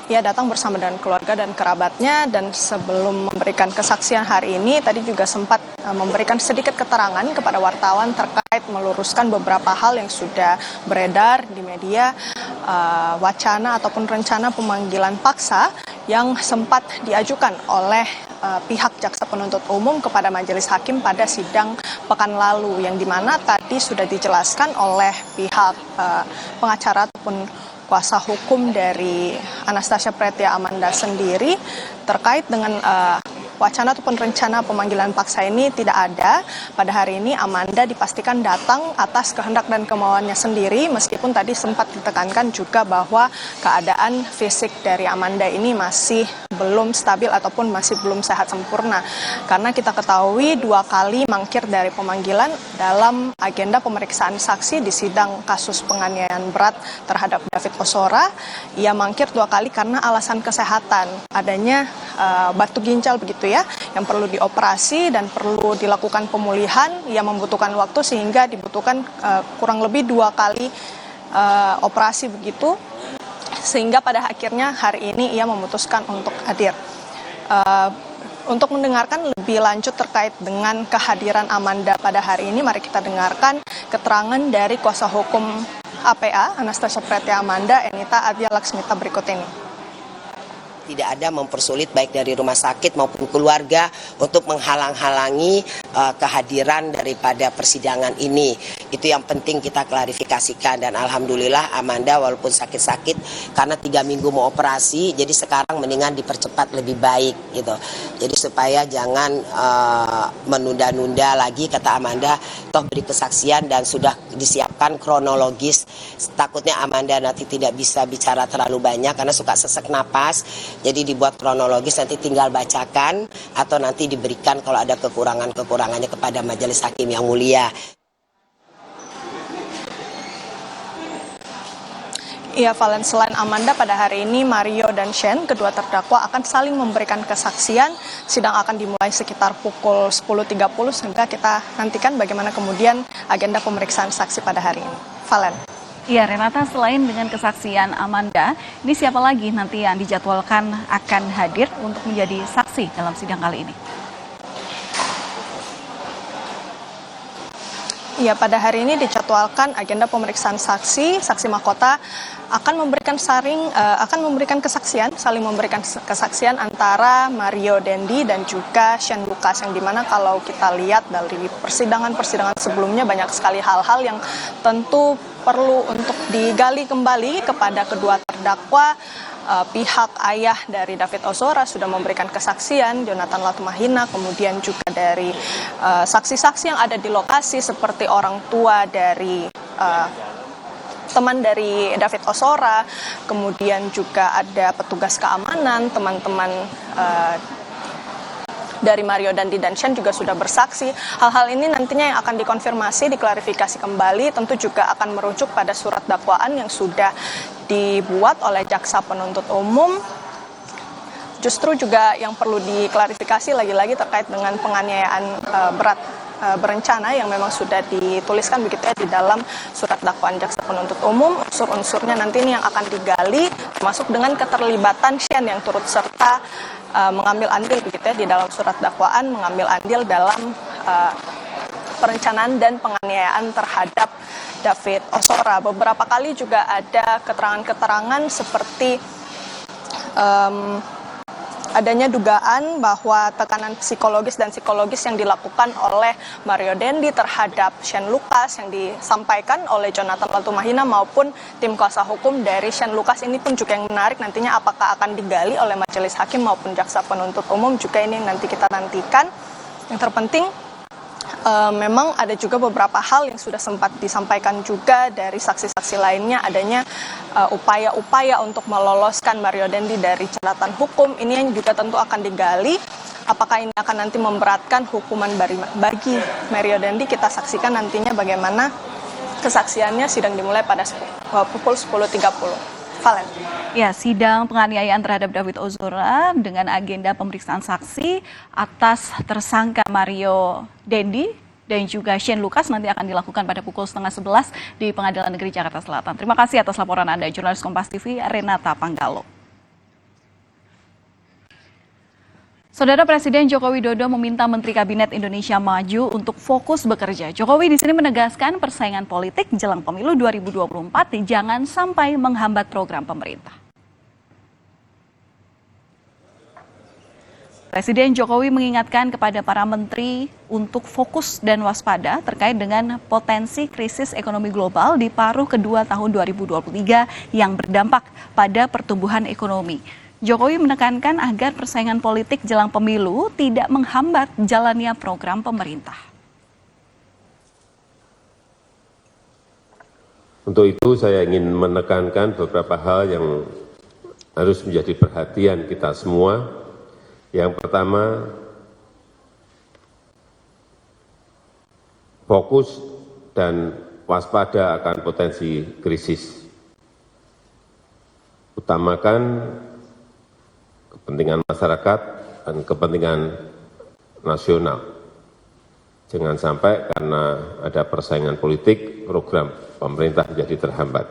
Ia datang bersama dengan keluarga dan kerabatnya, dan sebelum memberikan kesaksian hari ini tadi juga sempat memberikan sedikit keterangan kepada wartawan terkait meluruskan beberapa hal yang sudah beredar di media, wacana ataupun rencana pemanggilan paksa yang sempat diajukan oleh pihak jaksa penuntut umum kepada majelis hakim pada sidang pekan lalu, yang dimana tadi sudah dijelaskan oleh pihak pengacara ataupun kuasa hukum dari Anastasia Pretya Amanda sendiri terkait dengan wacana ataupun rencana pemanggilan paksa ini tidak ada. Pada hari ini Amanda dipastikan datang atas kehendak dan kemauannya sendiri, meskipun tadi sempat ditekankan juga bahwa keadaan fisik dari Amanda ini masih belum stabil ataupun masih belum sehat sempurna. Karena kita ketahui 2 kali mangkir dari pemanggilan dalam agenda pemeriksaan saksi di sidang kasus penganiayaan berat terhadap David Ozora. Ia mangkir 2 kali karena alasan kesehatan, adanya batu ginjal begitu ya, yang perlu dioperasi dan perlu dilakukan pemulihan. Ia membutuhkan waktu sehingga dibutuhkan kurang lebih 2 kali operasi begitu, sehingga pada akhirnya hari ini ia memutuskan untuk hadir. Untuk mendengarkan lebih lanjut terkait dengan kehadiran Amanda pada hari ini, mari kita dengarkan keterangan dari kuasa hukum APA Anastasia Pretya Amanda, Enita Adya Laksmita, berikut ini. Tidak ada mempersulit baik dari rumah sakit maupun keluarga untuk menghalang-halangi kehadiran daripada persidangan ini. Itu yang penting kita klarifikasikan, dan alhamdulillah Amanda walaupun sakit-sakit karena 3 minggu mau operasi, jadi sekarang mendingan dipercepat lebih baik gitu. Jadi supaya jangan menunda-nunda lagi, kata Amanda, toh beri kesaksian dan sudah disiapkan kronologis. Takutnya Amanda nanti tidak bisa bicara terlalu banyak karena suka sesek napas. Jadi dibuat kronologis, nanti tinggal bacakan atau nanti diberikan kalau ada kekurangannya kepada majelis hakim yang mulia. Iya, Valen, selain Amanda, pada hari ini Mario dan Shane, kedua terdakwa, akan saling memberikan kesaksian. Sidang akan dimulai sekitar pukul 10.30, sehingga kita nantikan bagaimana kemudian agenda pemeriksaan saksi pada hari ini. Valen. Iya, Renata, selain dengan kesaksian Amanda, ini siapa lagi nanti yang dijadwalkan akan hadir untuk menjadi saksi dalam sidang kali ini? Ya, pada hari ini dijadwalkan agenda pemeriksaan saksi mahkota akan memberikan saling memberikan kesaksian antara Mario Dendi dan juga Shane Lucas, yang dimana kalau kita lihat dari persidangan sebelumnya banyak sekali hal-hal yang tentu perlu untuk digali kembali kepada kedua terdakwa. Pihak ayah dari David Ozora sudah memberikan kesaksian, Jonathan Latumahina, kemudian juga dari saksi-saksi yang ada di lokasi seperti orang tua dari teman dari David Ozora, kemudian juga ada petugas keamanan, teman-teman dari Mario Dendi dan Shane juga sudah bersaksi. Hal-hal ini nantinya yang akan dikonfirmasi, diklarifikasi kembali, tentu juga akan merujuk pada surat dakwaan yang sudah dibuat oleh jaksa penuntut umum. Justru juga yang perlu diklarifikasi lagi-lagi terkait dengan penganiayaan berat berencana yang memang sudah dituliskan begitu ya di dalam surat dakwaan jaksa penuntut umum. Unsur-unsurnya nanti ini yang akan digali, termasuk dengan keterlibatan Shane yang turut serta mengambil andil begitu ya di dalam surat dakwaan, mengambil andil dalam perencanaan dan penganiayaan terhadap David Ozora. Beberapa kali juga ada keterangan-keterangan seperti adanya dugaan bahwa tekanan psikologis yang dilakukan oleh Mario Dendi terhadap Shane Lucas yang disampaikan oleh Jonathan Latumahina maupun tim kuasa hukum dari Shane Lucas. Ini pun juga yang menarik, nantinya apakah akan digali oleh majelis hakim maupun jaksa penuntut umum, juga ini nanti kita nantikan. Yang terpenting memang ada juga beberapa hal yang sudah sempat disampaikan juga dari saksi-saksi lainnya, adanya upaya-upaya untuk meloloskan Mario Dendi dari jeratan hukum. Ini yang juga tentu akan digali. Apakah ini akan nanti memberatkan hukuman bagi Mario Dendi? Kita saksikan nantinya bagaimana kesaksiannya. Sidang dimulai pada pukul 10.30. Valen. Ya, sidang penganiayaan terhadap David Ozora dengan agenda pemeriksaan saksi atas tersangka Mario Dendi dan juga Shane Lucas nanti akan dilakukan pada pukul 10:30 di Pengadilan Negeri Jakarta Selatan. Terima kasih atas laporan Anda, jurnalis Kompas TV Renata Panggalo. Saudara Presiden Joko Widodo meminta Menteri Kabinet Indonesia Maju untuk fokus bekerja. Jokowi di sini menegaskan persaingan politik jelang pemilu 2024 jangan sampai menghambat program pemerintah. Presiden Jokowi mengingatkan kepada para menteri untuk fokus dan waspada terkait dengan potensi krisis ekonomi global di paruh kedua tahun 2023 yang berdampak pada pertumbuhan ekonomi. Jokowi menekankan agar persaingan politik jelang pemilu tidak menghambat jalannya program pemerintah. Untuk itu saya ingin menekankan beberapa hal yang harus menjadi perhatian kita semua. Yang pertama, fokus dan waspada akan potensi krisis. Utamakan kepentingan masyarakat dan kepentingan nasional. Jangan sampai karena ada persaingan politik, program pemerintah menjadi terhambat.